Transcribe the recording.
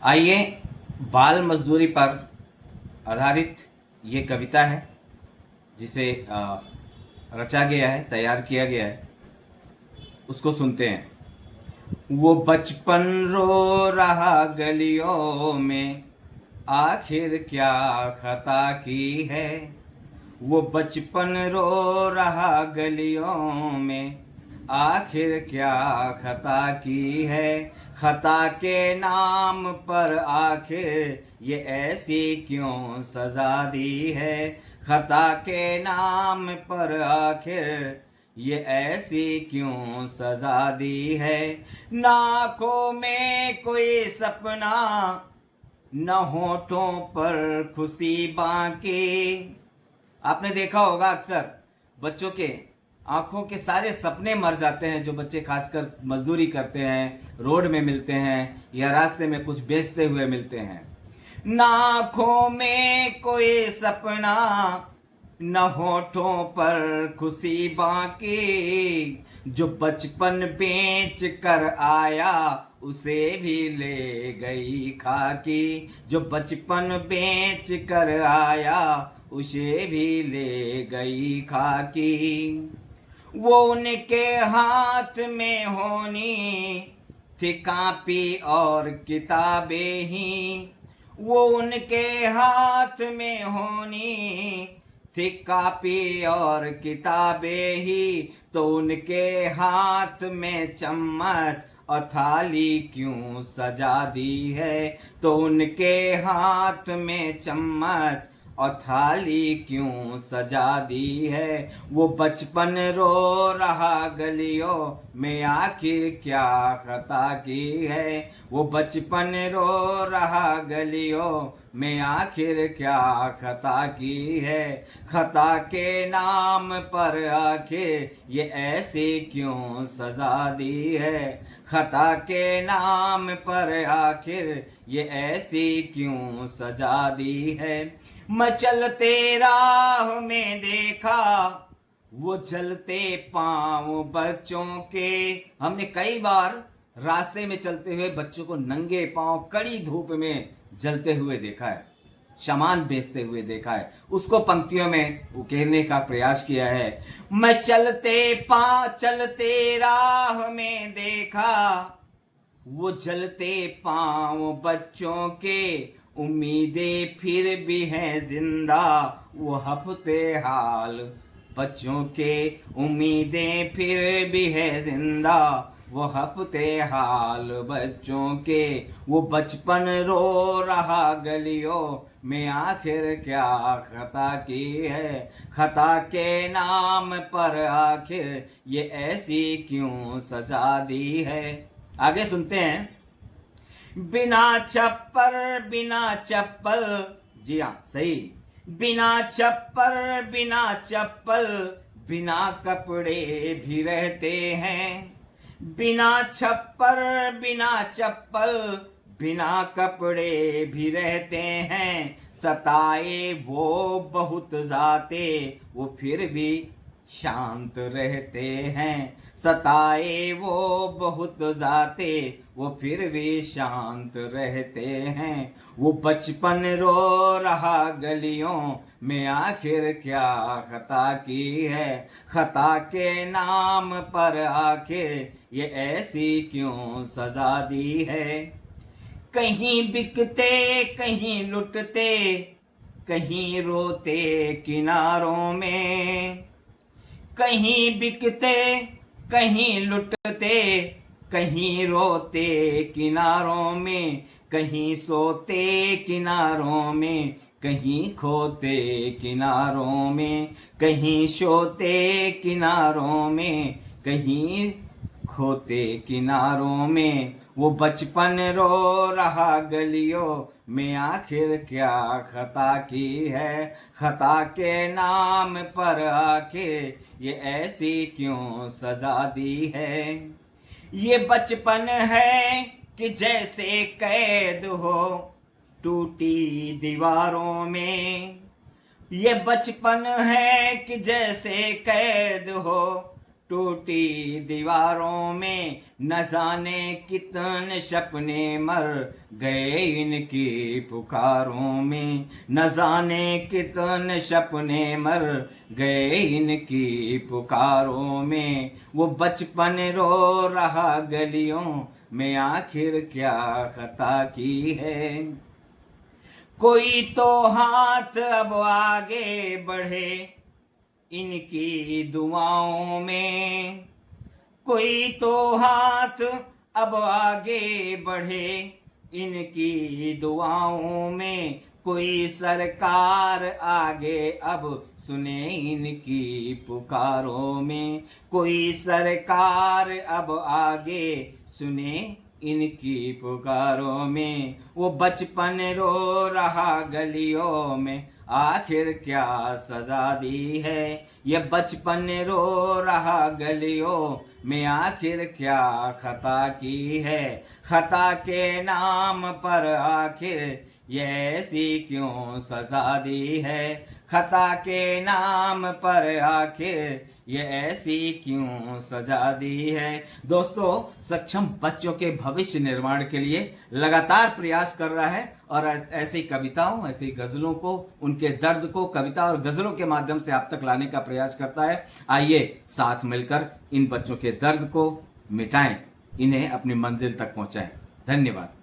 आइए, बाल मजदूरी पर आधारित ये कविता है जिसे रचा गया है, तैयार किया गया है, उसको सुनते हैं। वो बचपन रो रहा गलियों में, आखिर क्या खता की है। वो बचपन रो रहा गलियों में, आखिर क्या खता की है। खता के नाम पर आखिर ये ऐसी क्यों सजा दी है। खता के नाम पर आखिर ये ऐसी क्यों सजा दी है। ना आँखों में कोई सपना, न होठों पर खुशी बाकी। आपने देखा होगा अक्सर बच्चों के आंखों के सारे सपने मर जाते हैं। जो बच्चे खासकर मजदूरी करते हैं, रोड में मिलते हैं या रास्ते में कुछ बेचते हुए मिलते हैं। ना आँखों में कोई सपना, न होठों पर खुशी बाकी। जो बचपन बेच कर आया उसे भी ले गई खाकी। जो बचपन बेच कर आया उसे भी ले गई खाकी। वो उनके हाथ में होनी थी कापी और किताबें ही। वो उनके हाथ में होनी थी कापी और किताबें ही। तो उनके हाथ में चम्मच और थाली क्यों सजा दी है। तो उनके हाथ में चम्मच और थाली क्यों सजा दी है। वो बचपन रो रहा गलियों में, आखिर क्या खता की है। वो बचपन रो रहा गलियों में, आखिर क्या खता की है। खता के नाम पर आखिर ये ऐसी क्यों सजा दी है। खता के नाम पर आखिर ये ऐसी क्यों सजा दी है। मैं चलते राह में देखा वो जलते पांव बच्चों के। हमने कई बार रास्ते में चलते हुए बच्चों को नंगे पांव कड़ी धूप में जलते हुए देखा है, सामान बेचते हुए देखा है। उसको पंक्तियों में उकेरने का प्रयास किया है। मैं चलते राह में देखा वो जलते पांव बच्चों के। उम्मीदें फिर भी हैं जिंदा वो हफ्ते हाल बच्चों के। उम्मीदें फिर भी है जिंदा वो हफ्ते हाल बच्चों के। वो बचपन रो रहा गलियों में, आखिर क्या खता की है। खता के नाम पर आखिर ये ऐसी क्यों सजा दी है। आगे सुनते हैं। बिना चप्पल, जी हाँ सही, बिना चप्पल बिना कपड़े भी रहते हैं। बिना चप्पल बिना कपड़े भी रहते हैं। सताए वो बहुत जाते वो फिर भी शांत रहते हैं। सताए वो बहुत जाते वो फिर भी शांत रहते हैं। वो बचपन रो रहा गलियों में, आखिर क्या खता की है। खता के नाम पर आखिर ये ऐसी क्यों सजा दी है। कहीं बिकते कहीं लुटते, कहीं रोते किनारों में। कहीं बिकते कहीं लुटते, कहीं रोते किनारों में। कहीं सोते किनारों में, कहीं खोते किनारों में। कहीं सोते किनारों में, कहीं खोते किनारों में। वो बचपन रो रहा गलियों में, आखिर क्या खता की है। खता के नाम पर आखिर ये ऐसी क्यों सजा दी है। ये बचपन है कि जैसे कैद हो टूटी दीवारों में। ये बचपन है कि जैसे कैद हो टूटी दीवारों में न जाने कितने सपने मर गए इनकी पुकारों में, न जाने कितने सपने मर गए इनकी पुकारों में। वो बचपन रो रहा गलियों में, आखिर क्या खता की है। कोई तो हाथ अब आगे बढ़े इनकी दुआओं में, कोई तो हाथ अब आगे बढ़े इनकी दुआओं में। कोई सरकार आगे अब सुने इनकी पुकारों में, कोई सरकार अब आगे सुने इनकी पुकारों में। वो बचपन रो रहा गलियों में, आखिर क्या सजा दी है। ये बचपन रो रहा गलियों में, आखिर क्या खता की है। खता के नाम पर आखिर ये ऐसी क्यों सजा दी है। खता के नाम पर आखिर ये ऐसी क्यों सजा दी है। दोस्तों, सक्षम बच्चों के भविष्य निर्माण के लिए लगातार प्रयास कर रहा है और ऐसी कविताओं, ऐसी गजलों को, उनके दर्द को कविता और गजलों के माध्यम से आप तक लाने का प्रयास करता है। आइए साथ मिलकर इन बच्चों के दर्द को मिटाएं, इन्हें अपनी मंजिल तक पहुंचाएं। धन्यवाद।